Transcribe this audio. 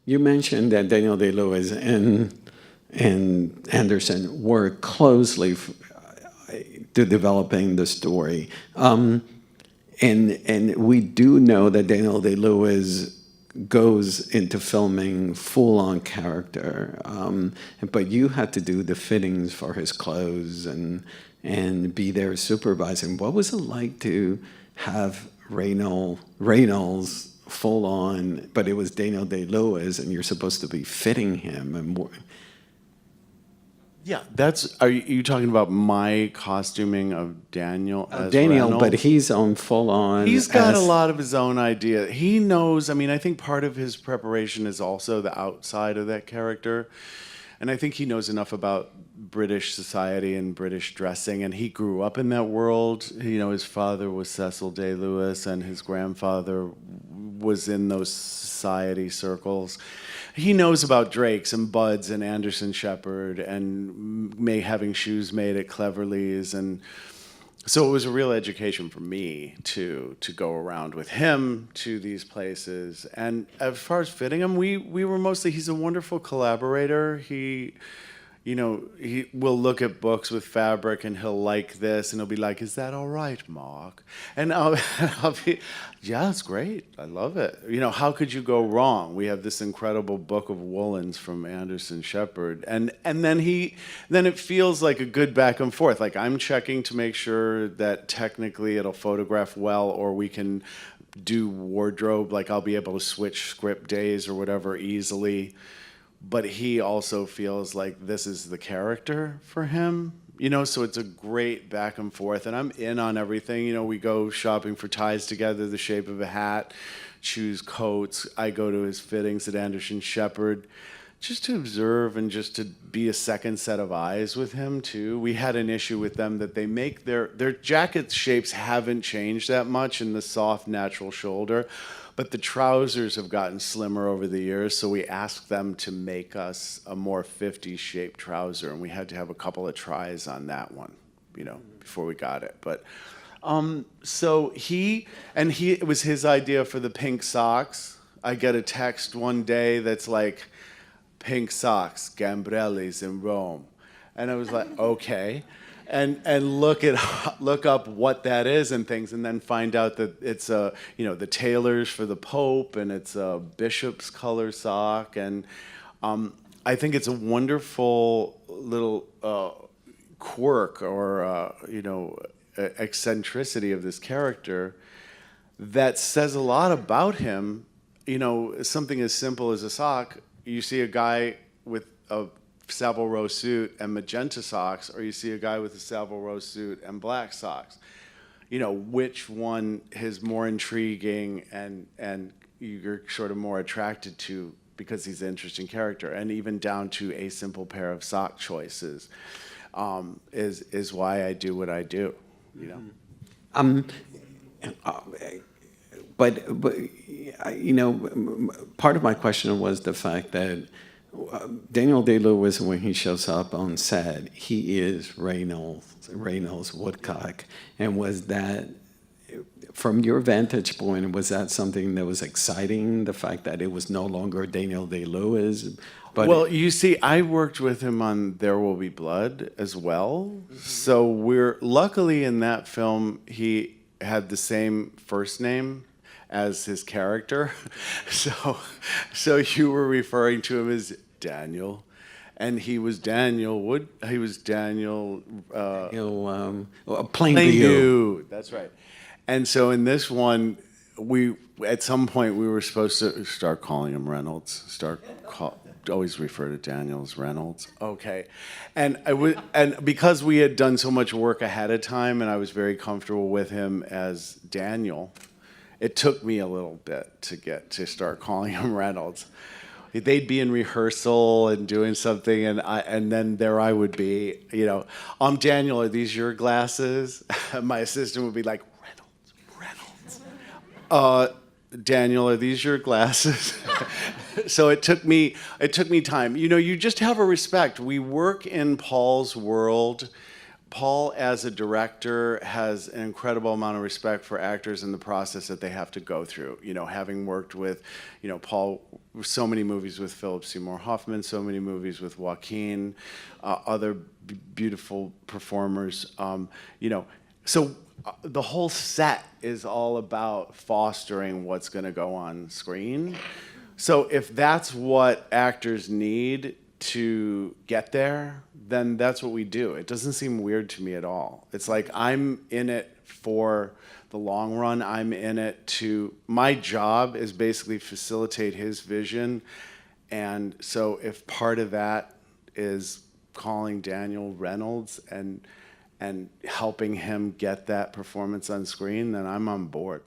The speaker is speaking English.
You mentioned that Daniel Day-Lewis and Anderson worked closely to developing the story. And we do know that Daniel Day-Lewis goes into filming full-on character, but you had to do the fittings for his clothes and be there supervising. What was it like to have Reynolds full on, but it was Daniel Day-Lewis, and you're supposed to be fitting him? And yeah, are you talking about my costuming of Daniel as Daniel, Reynolds? but he's on full on. He's got a lot of his own idea. He knows, I mean, I think part of his preparation is also the outside of that character. And I think he knows enough about British society and British dressing, and he grew up in that world. You know, his father was Cecil Day-Lewis, and his grandfather was in those society circles. He knows about Drakes and Buds and Anderson Shepherd and having shoes made at Cleverly's, and so it was a real education for me to go around with him to these places. And as far as fitting him, we were mostly, he's a wonderful collaborator. He will look at books with fabric and he'll like this and he'll be like, "Is that all right, Mark?" And I'll be, "Yeah, it's great. I love it." You know, how could you go wrong? We have this incredible book of woolens from Anderson Shepherd. And then it feels like a good back and forth. Like I'm checking to make sure that technically it'll photograph well, or we can do wardrobe, like I'll be able to switch script days or whatever easily. But he also feels like this is the character for him, you know, so it's a great back and forth. And I'm in on everything. You know, we go shopping for ties together, the shape of a hat, choose coats. I go to his fittings at Anderson Shepherd just to observe and just to be a second set of eyes with him, too. We had an issue with them that they make their jacket shapes haven't changed that much in the soft, natural shoulder. But the trousers have gotten slimmer over the years, so we asked them to make us a more 50s shaped trouser, and we had to have a couple of tries on that one, you know, before we got it. But so it was his idea for the pink socks. I get a text one day that's like, "Pink socks, Gambrelli's in Rome," and I was like, okay. And look up what that is and things, and then find out that it's the tailors for the Pope, and it's a bishop's color sock, and I think it's a wonderful little quirk or eccentricity of this character that says a lot about him. You know, something as simple as a sock. You see a guy with a Savile Row suit and magenta socks, or you see a guy with a Savile Row suit and black socks. You know, which one is more intriguing and you're sort of more attracted to because he's an interesting character, and even down to a simple pair of sock choices is why I do what I do, you know. But you know, part of my question was the fact that Daniel Day-Lewis, when he shows up on set, he is Reynolds Woodcock. And was that, from your vantage point, was that something that was exciting, the fact that it was no longer Daniel Day-Lewis? But well, you see, I worked with him on There Will Be Blood as well. Mm-hmm. So luckily in that film, he had the same first name as his character. So you were referring to him as Daniel, and he was Daniel Plainview. That's right. And so in this one, at some point we were supposed to start calling him Reynolds. Always refer to Daniel as Reynolds. Okay. And because we had done so much work ahead of time, and I was very comfortable with him as Daniel, it took me a little bit to start calling him Reynolds. They'd be in rehearsal and doing something, and then there I would be, you know, Daniel, are these your glasses? My assistant would be like, Reynolds. Daniel, are these your glasses? So it took me time. You know, you just have a respect. We work in Paul's world. Paul, as a director, has an incredible amount of respect for actors and the process that they have to go through. You know, having worked with, you know, Paul, so many movies with Philip Seymour Hoffman, so many movies with Joaquin, other beautiful performers. You know, so the whole set is all about fostering what's going to go on screen. So if that's what actors need to get there, then that's what we do. It doesn't seem weird to me at all. It's like I'm in it for the long run. I'm in it to, my job is basically facilitate his vision. And so if part of that is calling Daniel Reynolds and helping him get that performance on screen, then I'm on board.